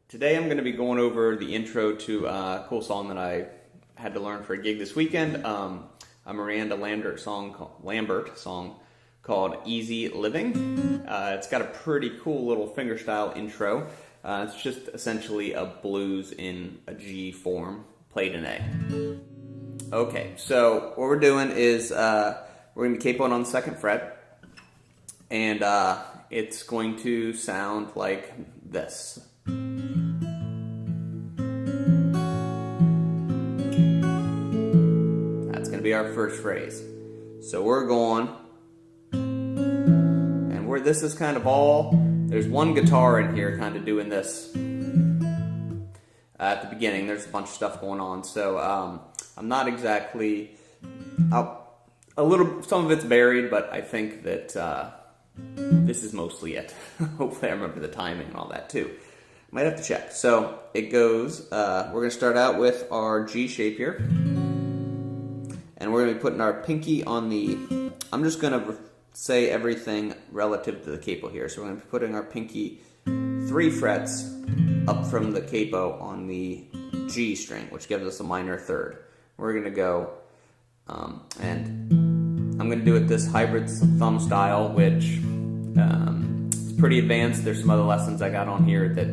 Today I'm going to be going over the intro to a cool song that I had to learn for a gig this weekend. A Miranda Lambert song called Easy Living. It's got a pretty cool little fingerstyle intro. It's just essentially a blues in a G form played in A. Okay, so what we're doing is we're going to be capoing on the 2nd fret, and it's going to sound like this. That's going to be our first phrase. So we're going, and where this is kind of all, there's one guitar in here kind of doing this. At the beginning, there's a bunch of stuff going on, so I'm not exactly, some of it's buried, but I think that this is mostly it. Hopefully I remember the timing and all that too. Might have to check. So it goes, we're going to start out with our G shape here. And we're going to be putting our pinky on the, I'm just going to say everything relative to the capo here. So we're going to be putting our pinky 3 frets up from the capo on the G string, which gives us a minor 3rd. We're going to go, and I'm going to do it this hybrid thumb style, which is pretty advanced. There's some other lessons I got on here that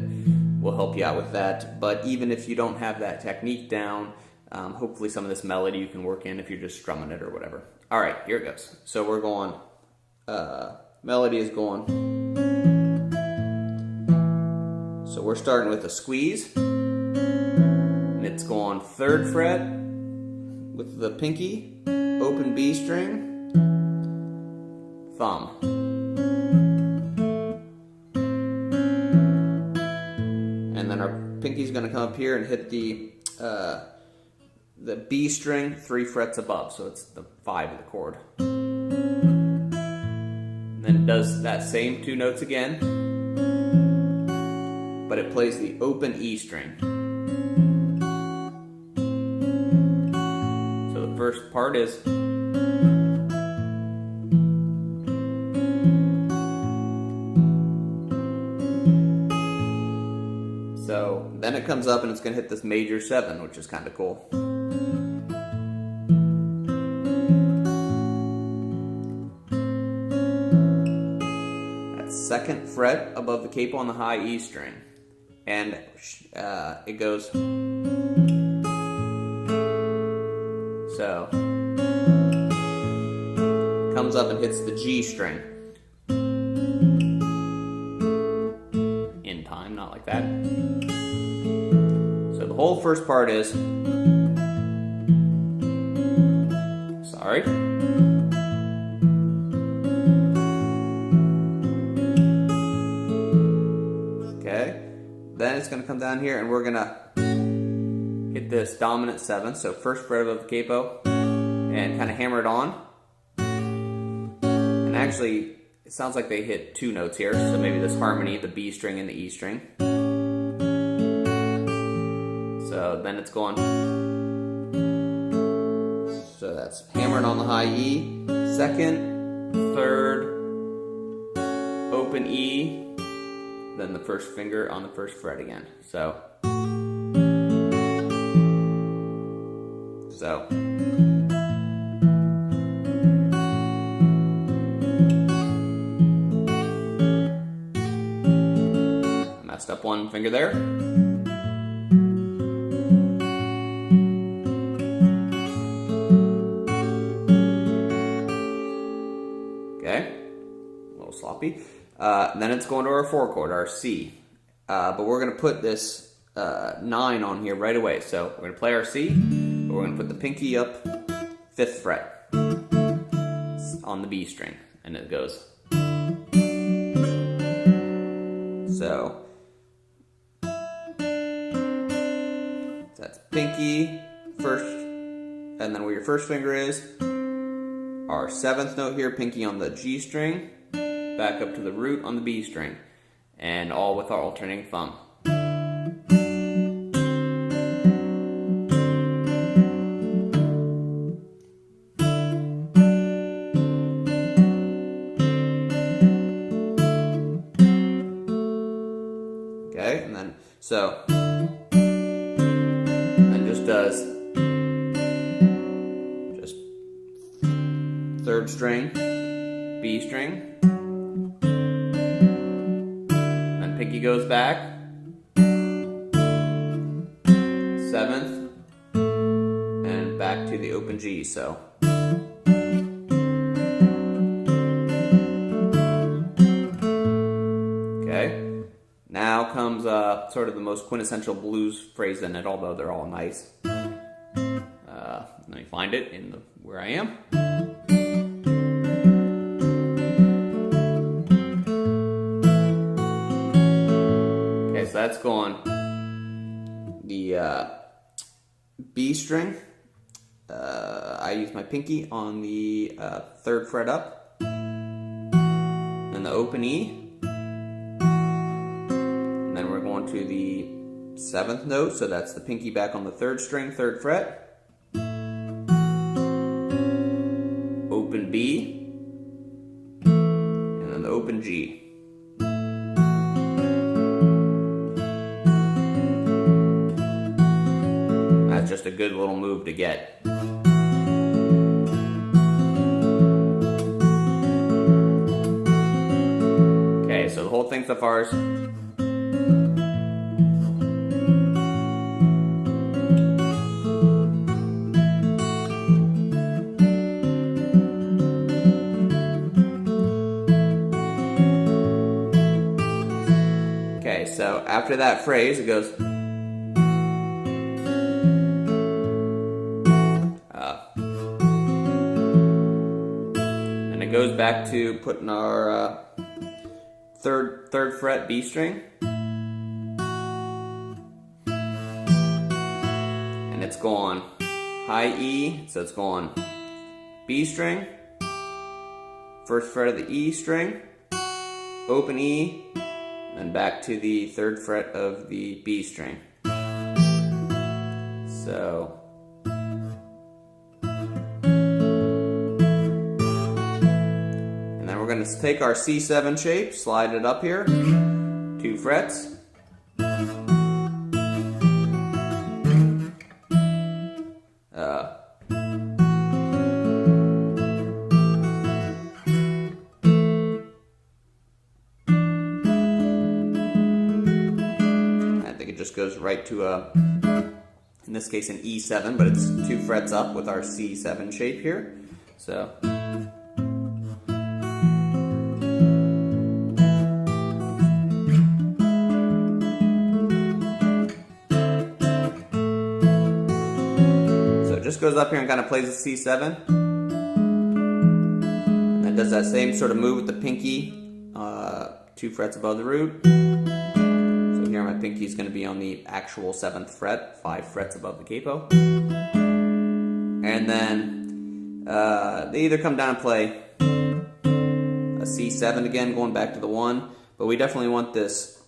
will help you out with that. But even if you don't have that technique down, hopefully some of this melody you can work in if you're just strumming it or whatever. All right, here it goes. So we're going, melody is going. So we're starting with a squeeze, and it's going 3rd fret with the pinky, open B string, thumb. And then our pinky's going to come up here and hit the B string 3 frets above, so it's the 5 of the chord. And then it does that same 2 notes again, but it plays the open E string. So the first part is, so then it comes up and it's going to hit this major 7, which is kind of cool. That's 2nd fret above the capo on the high E string. And it goes, so comes up and hits the G string. In time, not like that. So the whole first part is, sorry. Okay. Then it's going to come down here and we're going to hit this dominant 7, so 1st fret above the capo, and kind of hammer it on. And actually, it sounds like they hit 2 notes here, so maybe this harmony, the B string and the E string. So then it's going, so that's hammering on the high E, 2nd, 3rd, open E, then the 1st finger on the 1st fret again. So I messed up 1 finger there. Okay, a little sloppy. Then it's going to our 4 chord, our C. But we're going to put this 9 on here right away. So we're going to play our C, but we're going to put the pinky up 5th fret on the B string. And it goes. So that's pinky, 1st, and then where your 1st finger is, our 7th note here, pinky on the G string, back up to the root on the B string, and all with our alternating thumb. Okay, and then So, and just does just third string, B string, then pinky goes back, seventh, and back to the open G. So. Now comes sort of the most quintessential blues phrase in it, although they're all nice. Let me find it in where I am. Okay, so that's going the B string. I use my pinky on the 3rd fret up, and the open E. Then we're going to the 7th note, so that's the pinky back on the 3rd string, 3rd fret. Open B, and then the open G. That's just a good little move to get. Okay, so the whole thing so far is so after that phrase, it goes and it goes back to putting our third fret B string, and it's going high E, so it's going B string, 1st fret of the E string, open E, and back to the 3rd fret of the B string. So, and then we're going to take our C7 shape, slide it up here, 2 frets. Goes right to in this case an E7, but it's 2 frets up with our C7 shape here. So it just goes up here and kind of plays the C7, and then does that same sort of move with the pinky 2 frets above the root. Here my pinky is going to be on the actual 7th fret, 5 frets above the capo. And then they either come down and play a C7 again, going back to the 1, but we definitely want this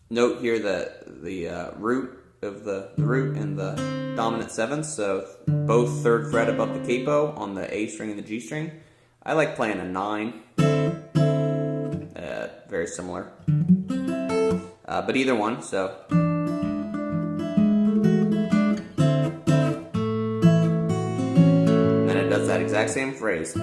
note here, the root of the root and the dominant 7th, so both 3rd fret above the capo on the A string and the G string. I like playing a 9. Very similar, but either one. So, and then it does that exact same phrase.